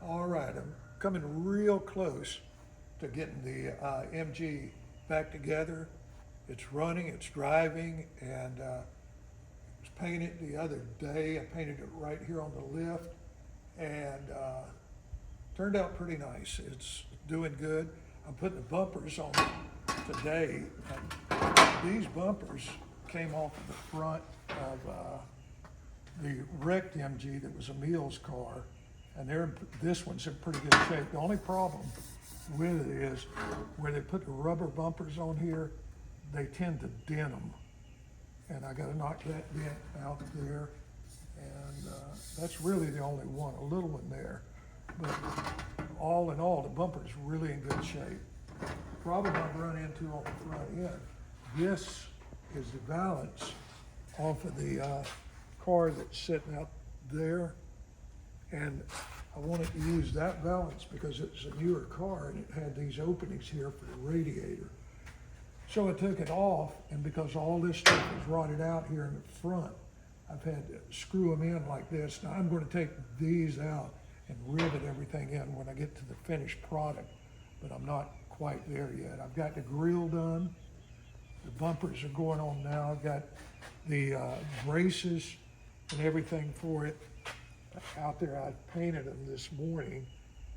All right, I'm coming real close to getting the MG back together. It's running, it's driving, and it was painted the other day. I painted it right here on the lift, and turned out pretty nice. It's doing good. I'm putting the bumpers on today. These bumpers came off of the front of the wrecked MG that was Emil's car, and this one's in pretty good shape. The only problem with it is where they put the rubber bumpers on here, they tend to dent them, and I got to knock that dent out there, and that's really the only one, a little one there. But all in all, the bumper's really in good shape. The problem I've run into on the front end, this is the valance off of the car that's sitting out there, and I wanted to use that valance because it's a newer car and it had these openings here for the radiator. So I took it off, and because all this stuff is rotted out here in the front, I've had to screw them in like this. Now I'm going to take these out and rivet everything in when I get to the finished product, but I'm not quite there yet. I've got the grill done. The bumpers are going on now. I've got the braces and everything for it out there. I painted them this morning,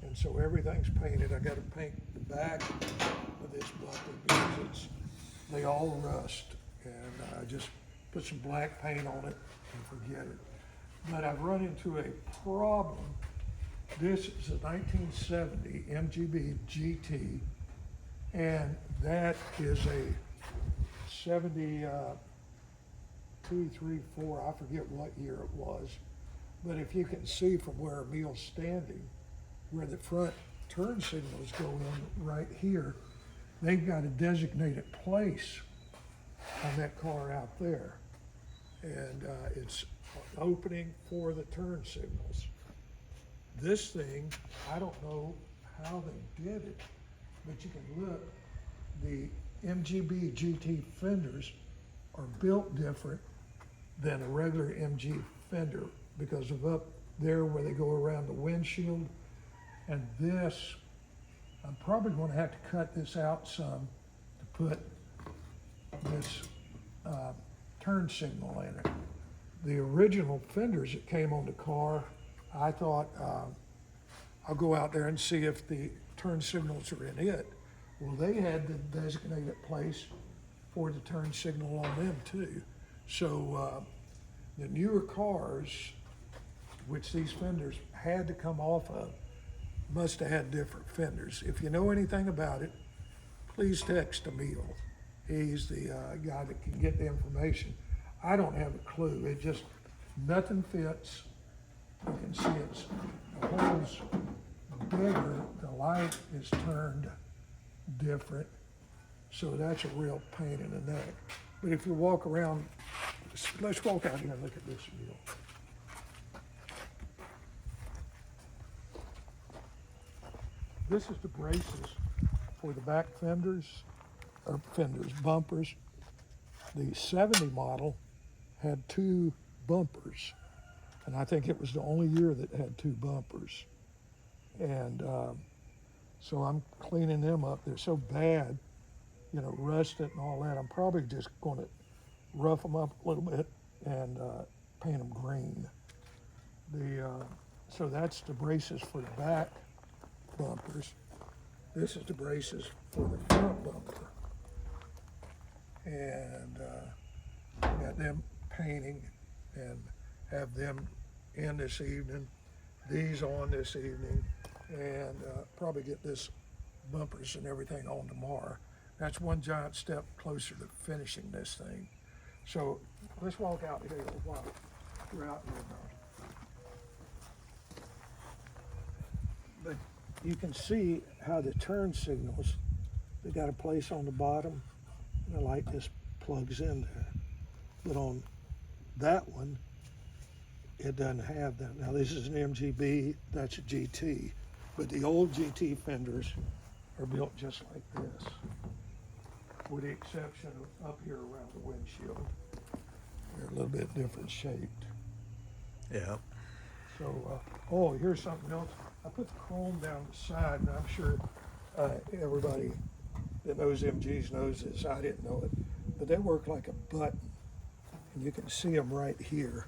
and so everything's painted. I got to paint the back of this bumper because they all rust, and I just put some black paint on it and forget it. But I've run into a problem. This is a 1970 Mgb GT, and that is a 72, 3, 4, I forget what year it was. But if you can see from where Emil's standing, where the front turn signals go in right here, they've got a designated place on that car out there. And it's an opening for the turn signals. This thing, I don't know how they did it, but you can look, the Mgb GT fenders are built different than a regular MG fender because of up there where they go around the windshield. And this, I'm probably going to have to cut this out some to put this turn signal in it. The original fenders that came on the car, I thought I'll go out there and see if the turn signals are in it. Well, they had the designated place for the turn signal on them too. So the newer cars, which these fenders had to come off of, must have had different fenders. If you know anything about it, please text Emil. He's the guy that can get the information. I don't have a clue. It just, nothing fits. You can see it's, the hole's bigger, the light is turned different. So that's a real pain in the neck. But if you walk around, let's walk out here and look at this wheel. This is the braces for the back fenders, or bumpers. The 70 model had 2 bumpers, and I think it was the only year that had 2 bumpers. And so I'm cleaning them up. They're so bad, you know, rusted and all that. I'm probably just going to rough them up a little bit and paint them green. So that's the braces for the back bumpers. This is the braces for the front bumper. And got them painting and have them in this evening, these on this evening, and probably get this bumpers and everything on tomorrow. That's one giant step closer to finishing this thing. So let's walk out here a while. We're out here now. But you can see how the turn signals, they got a place on the bottom, and the light just plugs in there. But on that one, it doesn't have that. Now this is an MGB, that's a GT, but the old GT fenders are built just like this, with the exception of up here around the windshield. They're a little bit different shaped. Yeah. So, oh, here's something else. I put the chrome down the side, and I'm sure everybody that knows MGs knows this. I didn't know it, but they work like a button, and you can see them right here.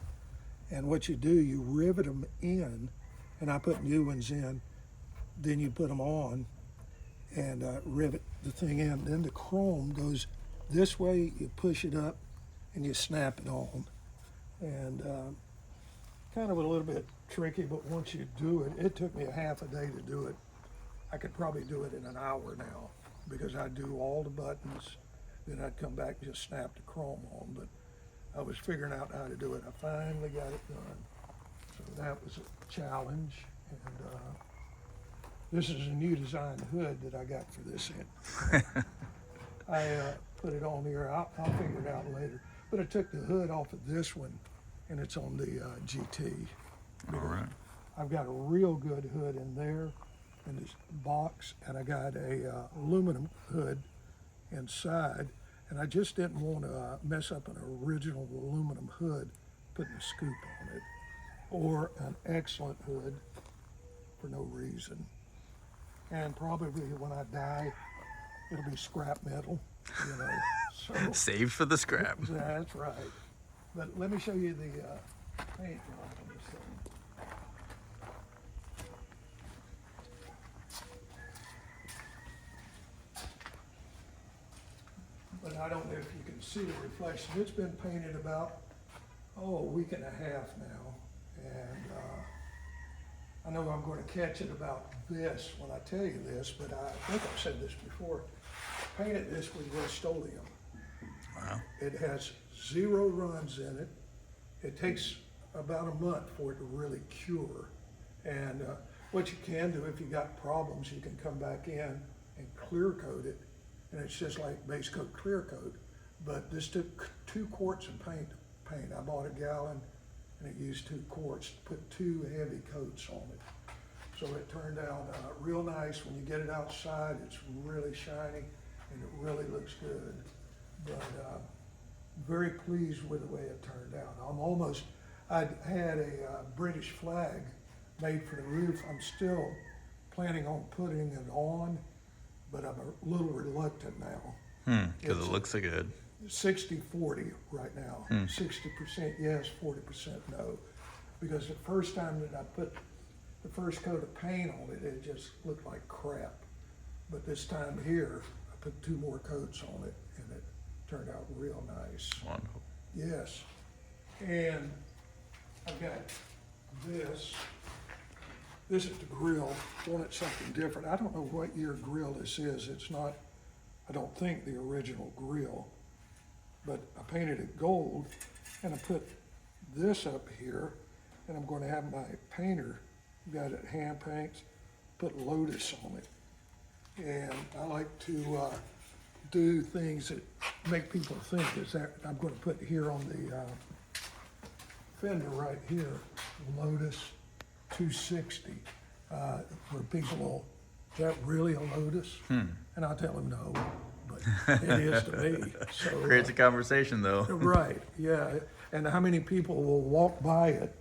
And what you do, you rivet them in, and I put new ones in, then you put them on and rivet the thing in. Then the chrome goes this way, you push it up and you snap it on. And kind of a little bit tricky, but once you do it, it took me a half a day to do it. I could probably do it in an hour now because I'd do all the buttons, then I'd come back and just snap the chrome on. But I was figuring out how to do it. I finally got it done. So that was a challenge. And this is a new design hood that I got for this end. I put it on here. I'll figure it out later. But I took the hood off of this one, and it's on the GT. All right. I've got a real good hood in there in this box, and I got a aluminum hood inside. And I just didn't want to mess up an original aluminum hood, putting a scoop on it, or an excellent hood for no reason. And probably when I die, it'll be scrap metal, you know. So Saved for the scrap. that's right. But let me show you the paint job on this thing. But I don't know if you can see the reflection. It's been painted about, a week and a half now. And I know I'm going to catch it about this when I tell you this, but I think I've said this before. Painted this with Rust-Oleum. Wow. It has 0 runs in it. It takes about a month for it to really cure. And what you can do, if you got problems, you can come back in and clear coat it. And it's just like base coat, clear coat. But this took 2 quarts of paint. I bought a gallon and it used 2 quarts to put 2 heavy coats on it. So it turned out real nice. When you get it outside, it's really shiny and it really looks good. But very pleased with the way it turned out. I had a British flag made for the roof. I'm still planning on putting it on, but I'm a little reluctant now. Because it looks so good. 60-40 right now. 60% yes, 40% no. Because the first time that I put the first coat of paint on it, it just looked like crap. But this time here, I put 2 more coats on it and it turned out real nice. Wonderful. Yes. And I've got this. This is the grill. Wanted something different. I don't know what year grill this is. It's not, I don't think, the original grill. But I painted it gold and I put this up here, and I'm going to have my painter, guy that hand paints, put Lotus on it. And I like to do things that make people think. Is that I'm going to put here on the fender right here, Lotus 260, where people will, is that really a Lotus? And I'll tell them no, but it is to me. So Creates a conversation, though. right, yeah. And how many people will walk by it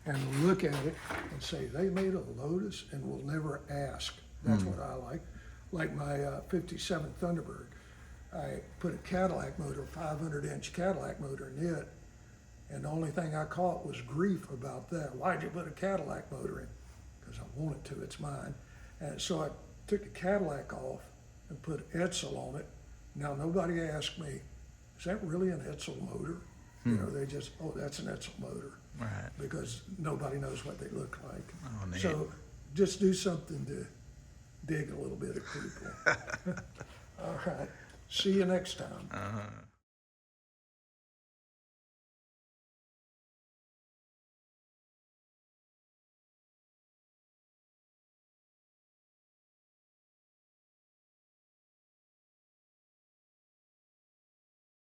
and look at it and say, they made a Lotus, and will never ask. That's what I like. Like my 57 Thunderbird. I put a Cadillac motor, 500-inch Cadillac motor in it, and the only thing I caught was grief about that. Why'd you put a Cadillac motor in? Because I wanted to, it's mine. And so I took the Cadillac off and put Edsel on it. Now, nobody asked me, is that really an Edsel motor? You know, they just, oh, that's an Edsel motor. Right. Because nobody knows what they look like. Oh, neat. So just do something to dig a little bit at people. All right. See you next time.